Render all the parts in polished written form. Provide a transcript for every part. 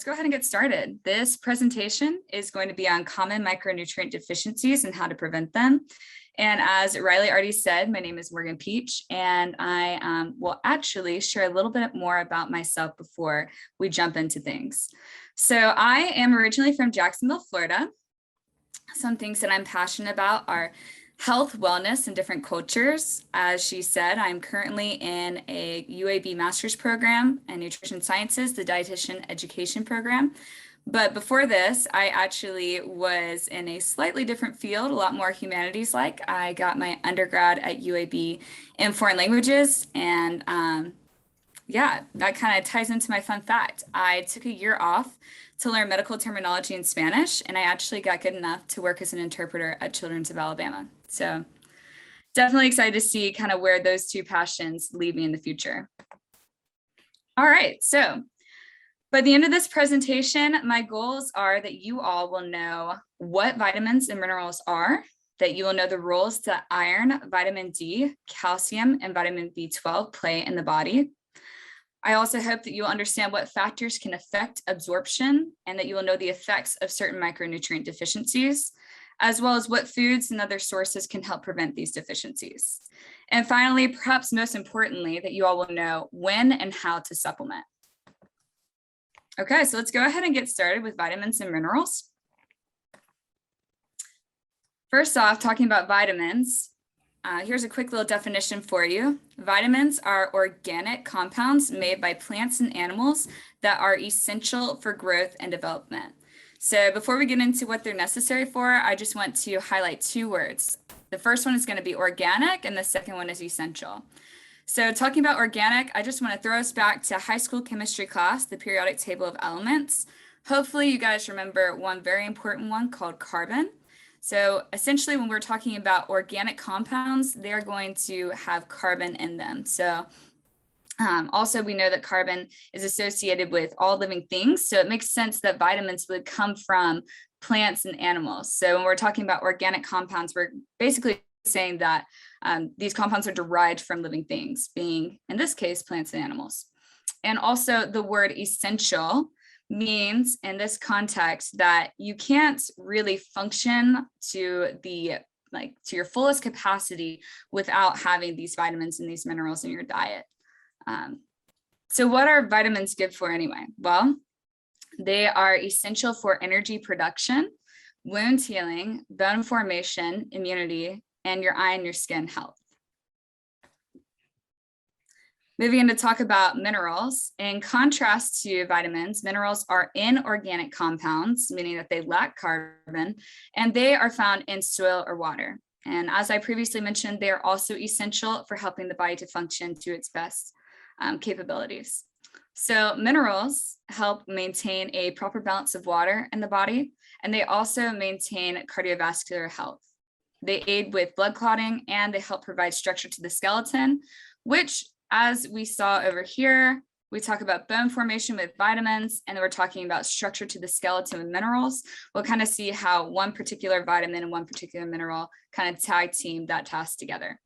let's go ahead and get started. This presentation is going to be on common micronutrient deficiencies and how to prevent them. And as Riley already said, my name is Morgan Peach, and I will actually share a little bit more about myself before we jump into things. So I am originally from Jacksonville, Florida. Some things that I'm passionate about are health, wellness, and different cultures. As she said, I'm currently in a UAB master's program in nutrition sciences, the Dietitian Education Program. But before this, I actually was in a slightly different field, a lot more humanities-like. I got my undergrad at UAB in foreign languages, and yeah, that kind of ties into my fun fact. I took a year off to learn medical terminology in Spanish, and I actually got good enough to work as an interpreter at Children's of Alabama. So definitely excited to see kind of where those two passions lead me in the future. All right, so by the end of this presentation, my goals are that you all will know what vitamins and minerals are, that you will know the roles that iron, vitamin D, calcium, and vitamin B12 play in the body. I also hope that you'll understand what factors can affect absorption and that you will know the effects of certain micronutrient deficiencies, as well as what foods and other sources can help prevent these deficiencies. And finally, perhaps most importantly, that you all will know when and how to supplement. Okay, so let's go ahead and get started with vitamins and minerals. First off, talking about vitamins, here's a quick little definition for you. Vitamins are organic compounds made by plants and animals that are essential for growth and development. So before we get into what they're necessary for, I just want to highlight two words. The first one is going to be organic, and the second one is essential. So talking about organic, I just want to throw us back to high school chemistry class, the periodic table of elements. Hopefully you guys remember one very important one called carbon. So essentially when we're talking about organic compounds, they're going to have carbon in them. So also we know that carbon is associated with all living things. So it makes sense that vitamins would come from plants and animals. So when we're talking about organic compounds, we're basically saying that these compounds are derived from living things, being, in this case, plants and animals. And also the word essential means in this context that you can't really function to your fullest capacity without having these vitamins and these minerals in your diet. So what are vitamins good for anyway? Well, they are essential for energy production, wound healing, bone formation, immunity, and your eye and your skin health. Moving on to talk about minerals. In contrast to vitamins, minerals are inorganic compounds, meaning that they lack carbon, and they are found in soil or water. And as I previously mentioned, they are also essential for helping the body to function to its best capabilities. So minerals help maintain a proper balance of water in the body, and they also maintain cardiovascular health. They aid with blood clotting, and they help provide structure to the skeleton, which, as we saw over here, we talk about bone formation with vitamins, and then we're talking about structure to the skeleton with minerals. We'll kind of see how one particular vitamin and one particular mineral kind of tag team that task together.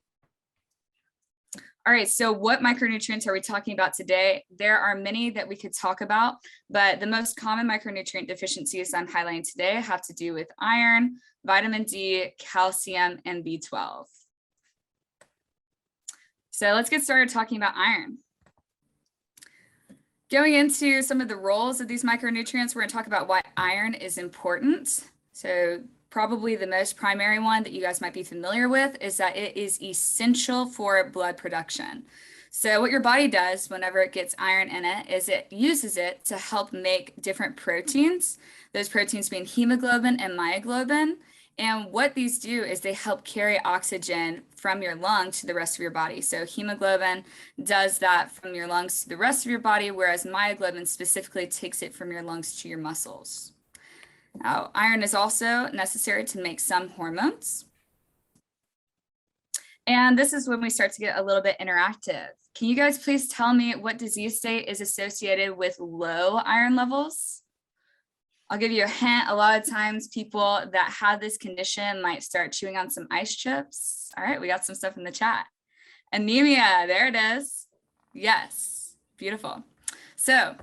All right, so what micronutrients are we talking about today? There are many that we could talk about, but the most common micronutrient deficiencies I'm highlighting today have to do with iron, vitamin D, calcium, and B12. So let's get started talking about iron. Going into some of the roles of these micronutrients, we're going to talk about why iron is important. So probably the most primary one that you guys might be familiar with is that it is essential for blood production. So what your body does whenever it gets iron in it is it uses it to help make different proteins, those proteins being hemoglobin and myoglobin. And what these do is they help carry oxygen from your lungs to the rest of your body. So hemoglobin does that from your lungs to the rest of your body, whereas myoglobin specifically takes it from your lungs to your muscles. Now, iron is also necessary to make some hormones. And this is when we start to get a little bit interactive. Can you guys please tell me what disease state is associated with low iron levels? I'll give you a hint. A lot of times people that have this condition might start chewing on some ice chips. All right, we got some stuff in the chat. Anemia, there it is. Yes, beautiful. So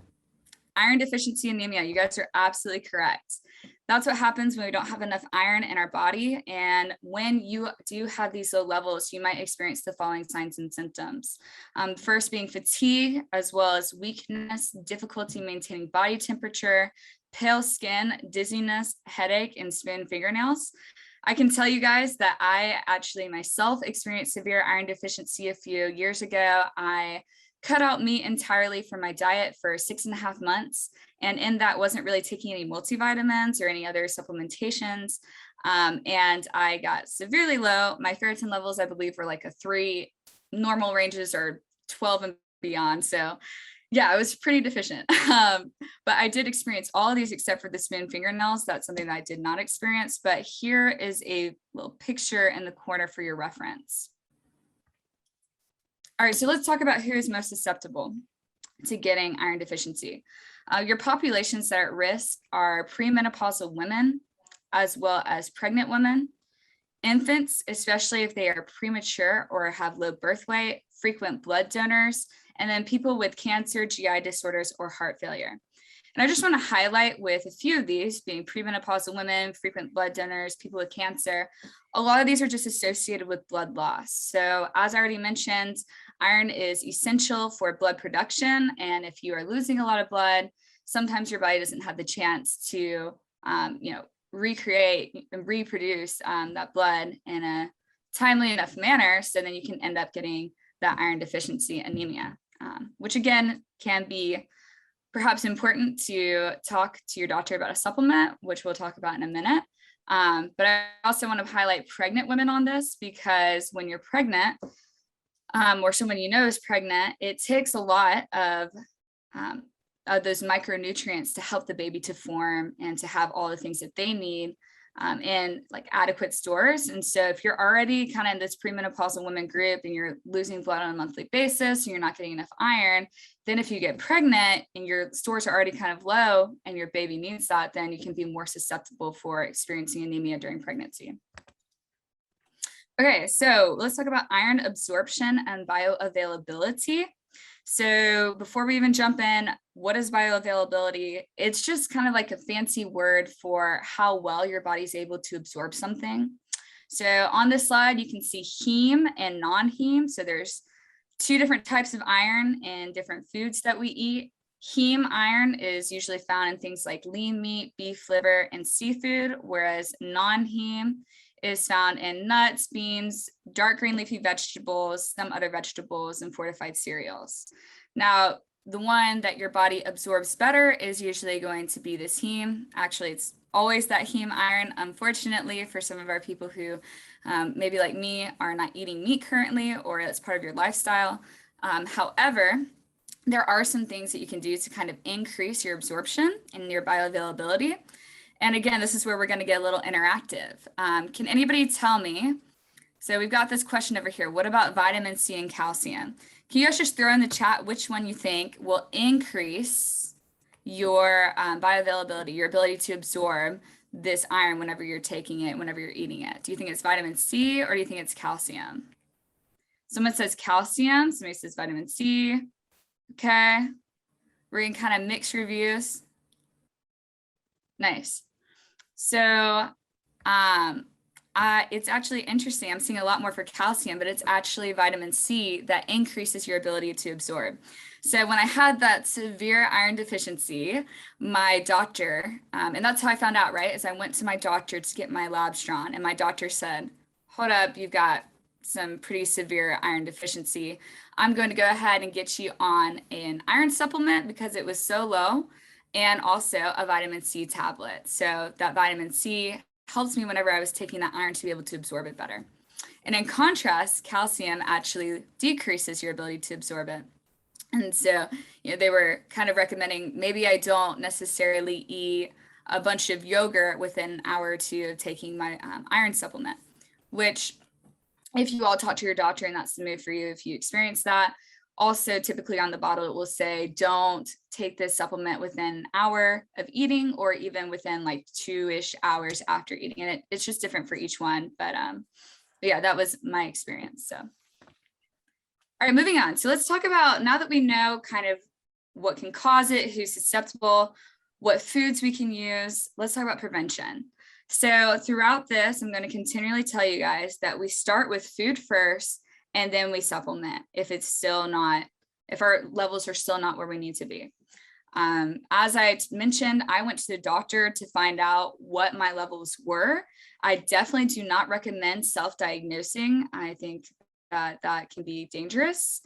iron deficiency anemia. You guys are absolutely correct. That's what happens when we don't have enough iron in our body. And when you do have these low levels, you might experience the following signs and symptoms. First being fatigue, as well as weakness, difficulty maintaining body temperature, pale skin, dizziness, headache, and spoon fingernails. I can tell you guys that I actually myself experienced severe iron deficiency a few years ago. I cut out meat entirely from my diet for 6.5 months. And in that wasn't really taking any multivitamins or any other supplementations. And I got severely low. My ferritin levels, I believe, were like a 3. Normal ranges are 12 and beyond. So yeah, I was pretty deficient. But I did experience all of these except for the spoon fingernails. That's something that I did not experience. But here is a little picture in the corner for your reference. All right, so let's talk about who is most susceptible to getting iron deficiency. Your populations that are at risk are premenopausal women, as well as pregnant women, infants, especially if they are premature or have low birth weight, frequent blood donors, and then people with cancer, GI disorders, or heart failure. And I just want to highlight with a few of these being premenopausal women, frequent blood donors, people with cancer. A lot of these are just associated with blood loss. So as I already mentioned, iron is essential for blood production. And if you are losing a lot of blood, sometimes your body doesn't have the chance to, recreate and reproduce that blood in a timely enough manner. So then you can end up getting that iron deficiency anemia, which again can be perhaps important to talk to your doctor about a supplement, which we'll talk about in a minute. But I also want to highlight pregnant women on this because when you're pregnant, or someone you know is pregnant, it takes a lot of those micronutrients to help the baby to form and to have all the things that they need in like adequate stores. And so if you're already kind of in this premenopausal women group and you're losing blood on a monthly basis and you're not getting enough iron, then if you get pregnant and your stores are already kind of low and your baby needs that, then you can be more susceptible for experiencing anemia during pregnancy. Okay, so let's talk about iron absorption and bioavailability. So before we even jump in, what is bioavailability? It's just kind of like a fancy word for how well your body's able to absorb something. So on this slide, you can see heme and non-heme. So there's 2 different types of iron in different foods that we eat. Heme iron is usually found in things like lean meat, beef liver, and seafood, whereas non-heme is found in nuts, beans, dark green leafy vegetables, some other vegetables, and fortified cereals. Now, the one that your body absorbs better is usually going to be this heme. Actually, it's always that heme iron, unfortunately, for some of our people who maybe like me are not eating meat currently, or it's part of your lifestyle. However, there are some things that you can do to kind of increase your absorption and your bioavailability. And again, this is where we're going to get a little interactive. Can anybody tell me? So we've got this question over here. What about vitamin C and calcium? Can you guys just throw in the chat which one you think will increase your bioavailability, your ability to absorb this iron whenever you're taking it, whenever you're eating it? Do you think it's vitamin C or do you think it's calcium? Someone says calcium, somebody says vitamin C. Okay, we're going to kind of mix reviews. Nice. So it's actually interesting. I'm seeing a lot more for calcium, but it's actually vitamin C that increases your ability to absorb. So when I had that severe iron deficiency, my doctor, and that's how I found out, right, is I went to my doctor to get my labs drawn, and my doctor said, hold up, you've got some pretty severe iron deficiency. I'm going to go ahead and get you on an iron supplement because it was so low, and also a vitamin C tablet. So that vitamin C helps me whenever I was taking that iron to be able to absorb it better. And in contrast, calcium actually decreases your ability to absorb it. And so, they were kind of recommending maybe I don't necessarily eat a bunch of yogurt within an hour or two of taking my iron supplement, which if you all talk to your doctor and that's the move for you, if you experience that. Also, typically on the bottle, it will say, don't take this supplement within an hour of eating or even within like 2-ish hours after eating. And it's just different for each one. But yeah, that was my experience. So, all right, moving on. So let's talk about, now that we know kind of what can cause it, who's susceptible, what foods we can use. Let's talk about prevention. So throughout this, I'm going to continually tell you guys that we start with food first, and then we supplement if our levels are still not where we need to be. As I mentioned, I went to the doctor to find out what my levels were. I definitely do not recommend self-diagnosing. I think that can be dangerous.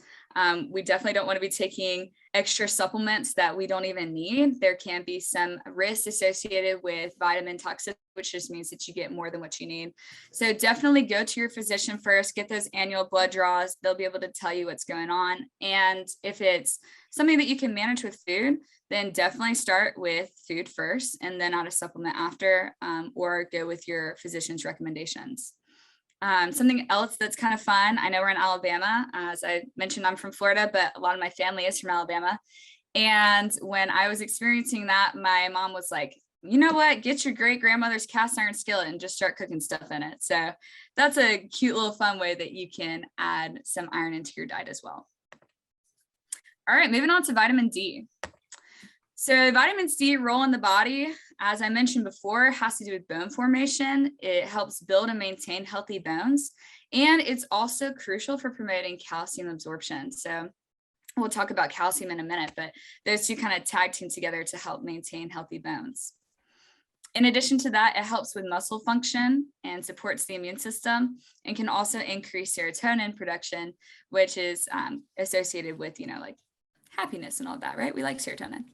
We definitely don't want to be taking extra supplements that we don't even need. There can be some risks associated with vitamin toxicity, which just means that you get more than what you need. So definitely go to your physician first, get those annual blood draws. They'll be able to tell you what's going on. And if it's something that you can manage with food, then definitely start with food first and then add a supplement after, or go with your physician's recommendations. Something else that's kind of fun. I know we're in Alabama. As I mentioned, I'm from Florida, but a lot of my family is from Alabama. And when I was experiencing that, my mom was like, you know what, get your great grandmother's cast iron skillet and just start cooking stuff in it. So that's a cute little fun way that you can add some iron into your diet as well. All right, moving on to vitamin D. So vitamin D role in the body, as I mentioned before, has to do with bone formation. It helps build and maintain healthy bones, and it's also crucial for promoting calcium absorption. So we'll talk about calcium in a minute, but those two kind of tag team together to help maintain healthy bones. In addition to that, it helps with muscle function and supports the immune system, and can also increase serotonin production, which is associated with, like happiness and all that, right? We like serotonin.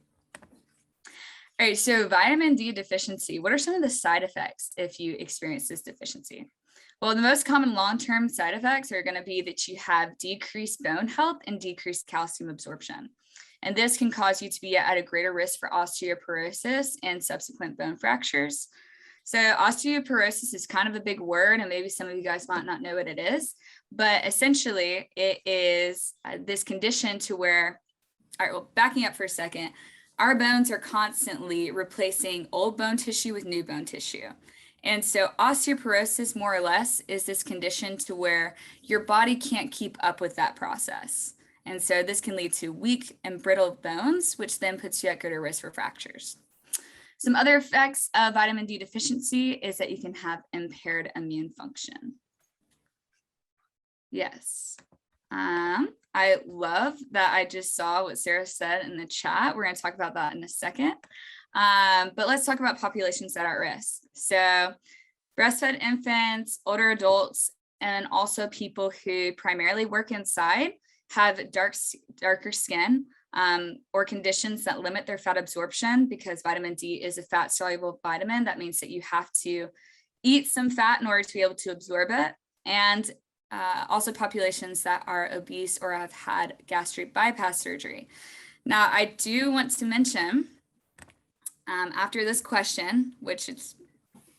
All right, so vitamin D deficiency. What are some of the side effects if you experience this deficiency? Well, the most common long-term side effects are going to be that you have decreased bone health and decreased calcium absorption. And this can cause you to be at a greater risk for osteoporosis and subsequent bone fractures. So osteoporosis is kind of a big word, and maybe some of you guys might not know what it is, but essentially it is this condition to where, all right, well, backing up for a second, our bones are constantly replacing old bone tissue with new bone tissue. And so osteoporosis, more or less, is this condition to where your body can't keep up with that process. And so this can lead to weak and brittle bones, which then puts you at greater risk for fractures. Some other effects of vitamin D deficiency is that you can have impaired immune function. Yes. I love that I just saw what Sarah said in the chat. We're going to talk about that in a second. But let's talk about populations that are at risk. So breastfed infants, older adults, and also people who primarily work inside have darker skin or conditions that limit their fat absorption, because vitamin D is a fat soluble vitamin. That means that you have to eat some fat in order to be able to absorb it. And also populations that are obese or have had gastric bypass surgery. Now, I do want to mention after this question, which it's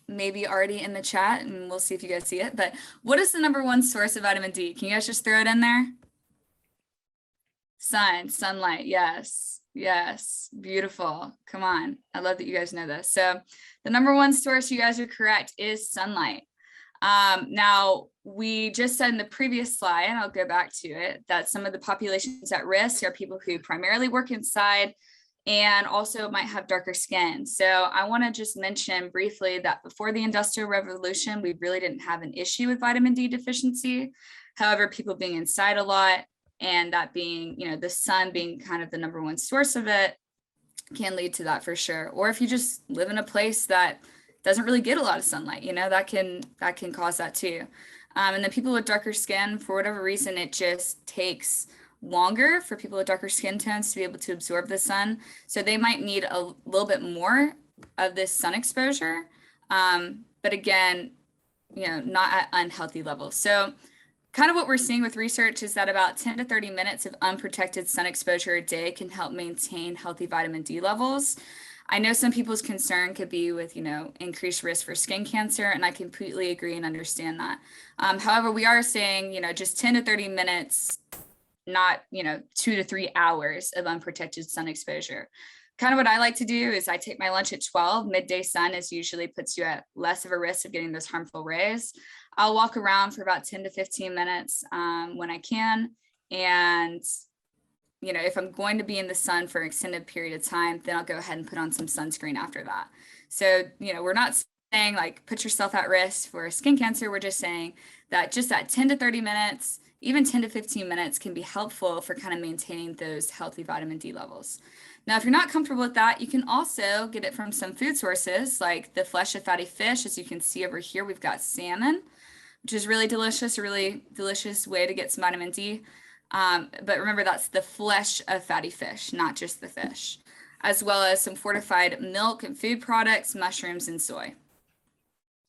maybe already in the chat, and we'll see if you guys see it, but what is the #1 source of vitamin D? Can you guys just throw it in there? Sunlight, yes, beautiful. Come on, I love that you guys know this. So the #1 source, you guys are correct, is sunlight. Now, we just said in the previous slide, and I'll go back to it, that some of the populations at risk are people who primarily work inside and also might have darker skin. So I want to just mention briefly that before the Industrial Revolution, we really didn't have an issue with vitamin D deficiency. However, people being inside a lot and that being, the sun being kind of the #1 source of it can lead to that for sure. Or if you just live in a place that doesn't really get a lot of sunlight, that can cause that too. And then people with darker skin, for whatever reason, it just takes longer for people with darker skin tones to be able to absorb the sun. So they might need a little bit more of this sun exposure. But again, not at unhealthy levels. So kind of what we're seeing with research is that about 10 to 30 minutes of unprotected sun exposure a day can help maintain healthy vitamin D levels. I know some people's concern could be with, increased risk for skin cancer, and I completely agree and understand that. However, we are saying, just 10 to 30 minutes, not, 2 to 3 hours of unprotected sun exposure. Kind of what I like to do is I take my lunch at 12. Midday sun usually puts you at less of a risk of getting those harmful rays. I'll walk around for about 10 to 15 minutes when I can, and if I'm going to be in the sun for an extended period of time, then I'll go ahead and put on some sunscreen after that. So, we're not saying like put yourself at risk for skin cancer. We're just saying that just that 10 to 30 minutes, even 10 to 15 minutes can be helpful for kind of maintaining those healthy vitamin D levels. Now, if you're not comfortable with that, you can also get it from some food sources like the flesh of fatty fish. As you can see over here, we've got salmon, which is really delicious, a really delicious way to get some vitamin D. But remember, that's the flesh of fatty fish, not just the fish, as well as some fortified milk and food products, mushrooms, and soy.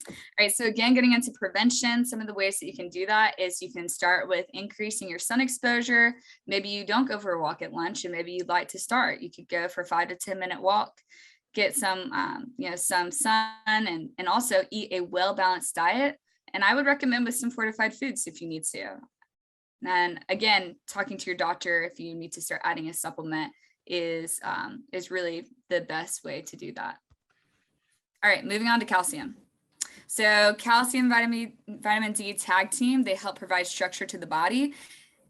All right, so again, getting into prevention, some of the ways that you can do that is you can start with increasing your sun exposure. Maybe you don't go for a walk at lunch, and maybe you'd like to start. You could go for a 5 to 10 minute walk, get some, some sun, and also eat a well-balanced diet. And I would recommend with some fortified foods if you need to. And again, talking to your doctor if you need to start adding a supplement is really the best way to do that. All right, moving on to calcium. So calcium, vitamin D tag team, they help provide structure to the body,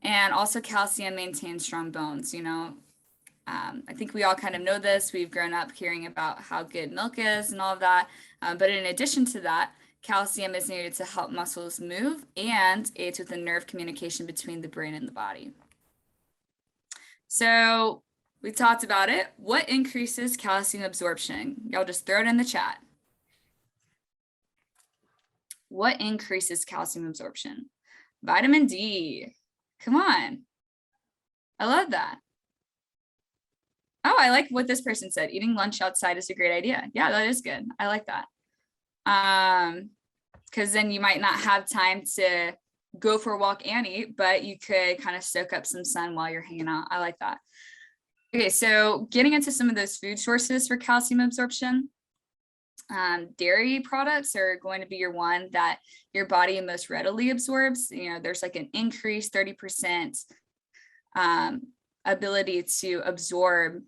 and also calcium maintains strong bones. I think we all kind of know this. We've grown up hearing about how good milk is and all of that. But in addition to that, calcium is needed to help muscles move and aids with the nerve communication between the brain and the body. So we talked about it. What increases calcium absorption? Y'all just throw it in the chat. What increases calcium absorption? Vitamin D. Come on. I love that. Oh, I like what this person said. Eating lunch outside is a great idea. Yeah, that is good. I like that. Because then you might not have time to go for a walk and eat, but you could kind of soak up some sun while you're hanging out. I like that. Okay, so getting into some of those food sources for calcium absorption. Dairy products are going to be your one that your body most readily absorbs. There's like an increased 30% ability to absorb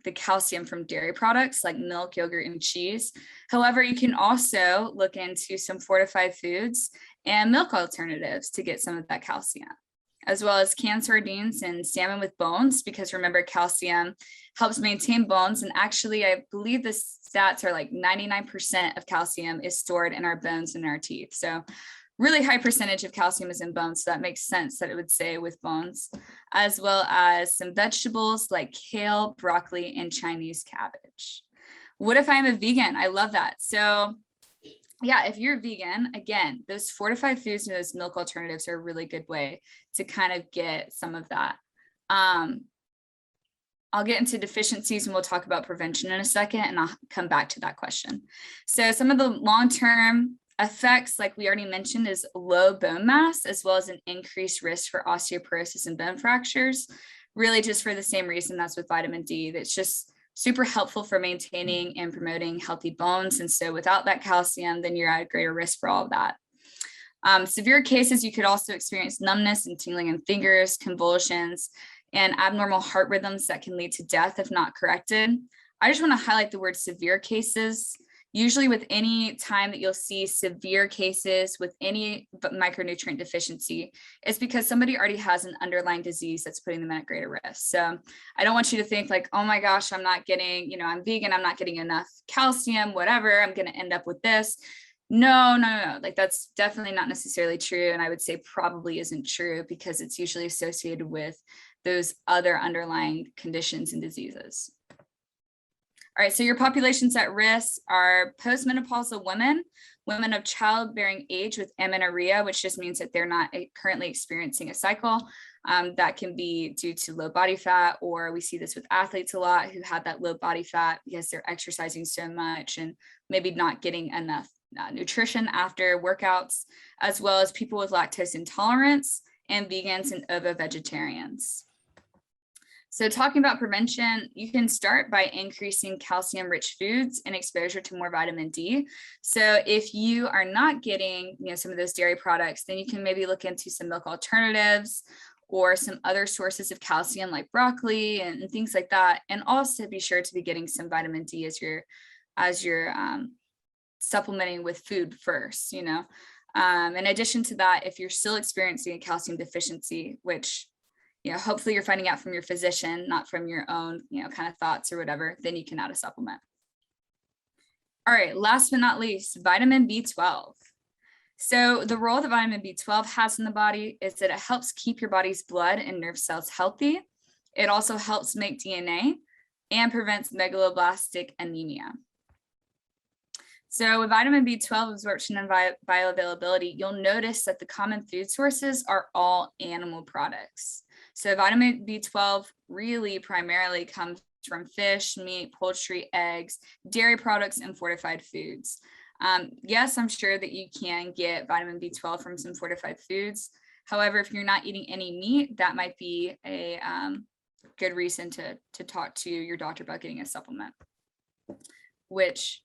the calcium from dairy products like milk, yogurt, and cheese. However, you can also look into some fortified foods and milk alternatives to get some of that calcium, as well as canned sardines and salmon with bones, because remember, calcium helps maintain bones. And actually, I believe the stats are like 99% of calcium is stored in our bones and our teeth. So really high percentage of calcium is in bones. So that makes sense that it would say with bones, as well as some vegetables like kale, broccoli, and Chinese cabbage. What if I'm a vegan? I love that. So yeah, if you're vegan, again, those fortified foods and those milk alternatives are a really good way to kind of get some of that. I'll get into deficiencies and we'll talk about prevention in a second, and I'll come back to that question. So some of the long-term effects, like we already mentioned, is low bone mass, as well as an increased risk for osteoporosis and bone fractures, really just for the same reason that's with vitamin D. That's just super helpful for maintaining and promoting healthy bones. And so without that calcium, then you're at a greater risk for all of that. Severe cases, you could also experience numbness and tingling in fingers, convulsions, and abnormal heart rhythms that can lead to death if not corrected. I just want to highlight the word severe cases. Usually with any time that you'll see severe cases with any micronutrient deficiency, it's because somebody already has an underlying disease that's putting them at greater risk. So I don't want you to think like, oh my gosh, I'm not getting, I'm vegan, I'm not getting enough calcium, whatever, I'm going to end up with this. No. Like that's definitely not necessarily true. And I would say probably isn't true, because it's usually associated with those other underlying conditions and diseases. All right, so your populations at risk are postmenopausal women, women of childbearing age with amenorrhea, which just means that they're not currently experiencing a cycle. That can be due to low body fat, or we see this with athletes a lot who have that low body fat because they're exercising so much and maybe not getting enough nutrition after workouts, as well as people with lactose intolerance and vegans and ovo-vegetarians. So talking about prevention, you can start by increasing calcium-rich foods and exposure to more vitamin D. So if you are not getting, some of those dairy products, then you can maybe look into some milk alternatives or some other sources of calcium like broccoli and things like that. And also be sure to be getting some vitamin D as you're supplementing with food first. In addition to that, if you're still experiencing a calcium deficiency, which hopefully you're finding out from your physician, not from your own, kind of thoughts or whatever, then you can add a supplement. All right, last but not least, vitamin B12. So the role that vitamin B12 has in the body is that it helps keep your body's blood and nerve cells healthy. It also helps make DNA and prevents megaloblastic anemia. So with vitamin B12 absorption and bioavailability, you'll notice that the common food sources are all animal products. So vitamin B12 really primarily comes from fish, meat, poultry, eggs, dairy products, and fortified foods. Yes, I'm sure that you can get vitamin B12 from some fortified foods. However, if you're not eating any meat, that might be a good reason to talk to your doctor about getting a supplement, which,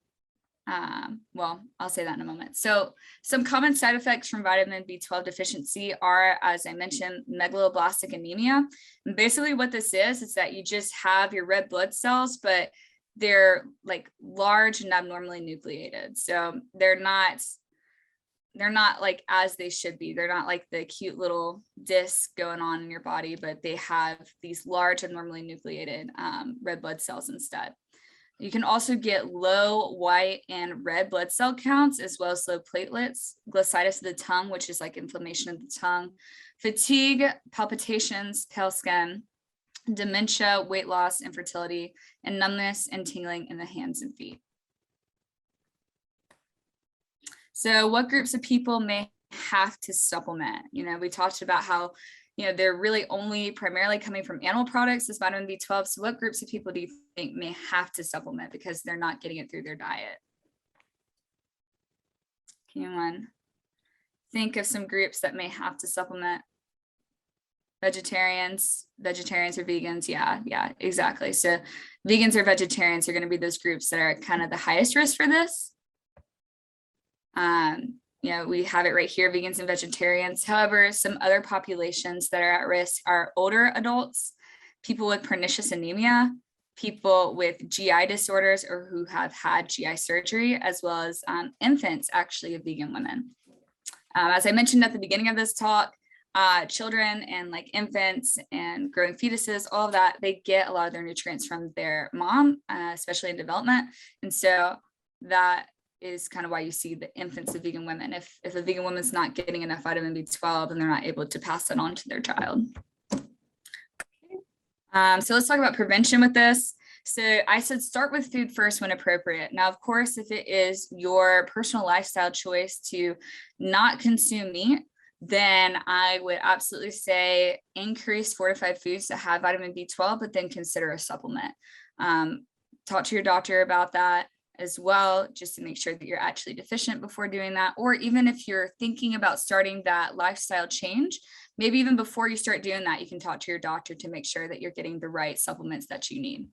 well, I'll say that in a moment. So some common side effects from vitamin B12 deficiency are, as I mentioned, megaloblastic anemia. And basically what this is that you just have your red blood cells, but they're like large and abnormally nucleated. So they're not like as they should be. They're not like the cute little discs going on in your body, but they have these large abnormally nucleated red blood cells instead. You can also get low white and red blood cell counts, as well as low platelets, glossitis of the tongue, which is like inflammation of the tongue, fatigue, palpitations, pale skin, dementia, weight loss, infertility, and numbness and tingling in the hands and feet. So what groups of people may have to supplement? We talked about how, they're really only primarily coming from animal products as vitamin B12. So what groups of people do you think may have to supplement because they're not getting it through their diet? Can anyone think of some groups that may have to supplement? Vegetarians or vegans? Yeah, exactly. So vegans or vegetarians are going to be those groups that are kind of the highest risk for this. We have it right here, vegans and vegetarians. However, some other populations that are at risk are older adults, people with pernicious anemia, people with GI disorders or who have had GI surgery, as well as infants, actually, of vegan women. As I mentioned at the beginning of this talk, children and like infants and growing fetuses, all of that, they get a lot of their nutrients from their mom, especially in development. And so that is kind of why you see the infants of vegan women. If a vegan woman's not getting enough vitamin B12, then they're not able to pass that on to their child. So let's talk about prevention with this. So I said start with food first when appropriate. Now, of course, if it is your personal lifestyle choice to not consume meat, then I would absolutely say increase fortified foods that have vitamin B12, but then consider a supplement. Talk to your doctor about that as well, just to make sure that you're actually deficient before doing that. Or even if you're thinking about starting that lifestyle change, maybe even before you start doing that, you can talk to your doctor to make sure that you're getting the right supplements that you need.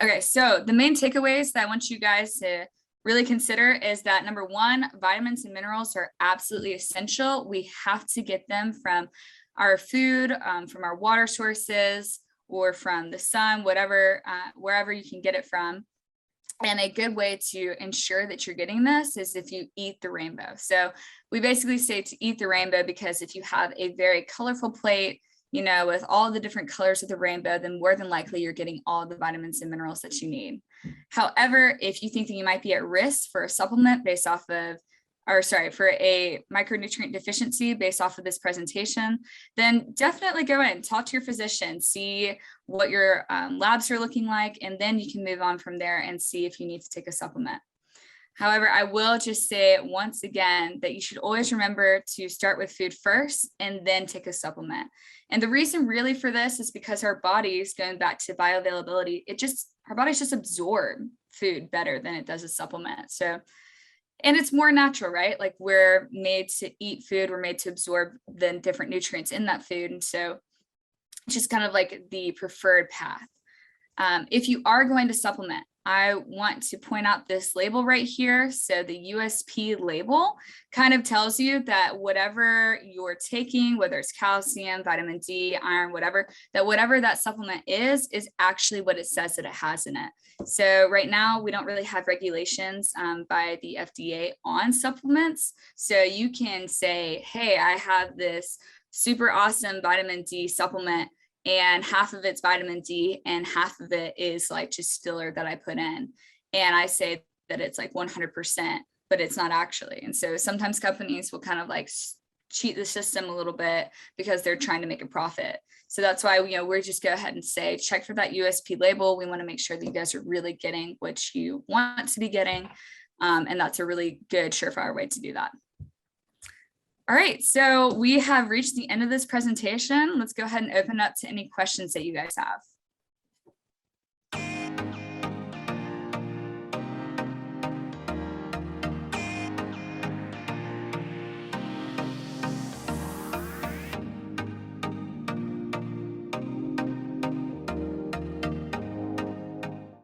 Okay, so the main takeaways that I want you guys to really consider is that number one, vitamins and minerals are absolutely essential. We have to get them from our food, from our water sources, or from the sun, whatever, wherever you can get it from. And a good way to ensure that you're getting this is if you eat the rainbow. So we basically say to eat the rainbow because if you have a very colorful plate, with all the different colors of the rainbow, then more than likely you're getting all the vitamins and minerals that you need. However, if you think that you might be at risk for a supplement based off of, for a micronutrient deficiency based off of this presentation, then definitely go in, talk to your physician, see what your labs are looking like, and then you can move on from there and see if you need to take a supplement. However, I will just say once again that you should always remember to start with food first and then take a supplement. And the reason really for this is because our bodies, going back to bioavailability, our bodies just absorb food better than it does a supplement. So, and it's more natural, right? Like we're made to eat food, we're made to absorb the different nutrients in that food. And so it's just kind of like the preferred path. If you are going to supplement, I want to point out this label right here. So the USP label kind of tells you that whatever you're taking, whether it's calcium, vitamin D, iron, whatever that supplement is actually what it says that it has in it. So right now we don't really have regulations by the FDA on supplements. So you can say, hey, I have this super awesome vitamin D supplement, and half of it's vitamin D and half of it is like just filler that I put in. And I say that it's like 100%, but it's not actually. And so sometimes companies will kind of like cheat the system a little bit because they're trying to make a profit. So that's why, we're just go ahead and say, check for that USP label. We want to make sure that you guys are really getting what you want to be getting. And that's a really good, surefire way to do that. All right, so we have reached the end of this presentation. Let's go ahead and open up to any questions that you guys have.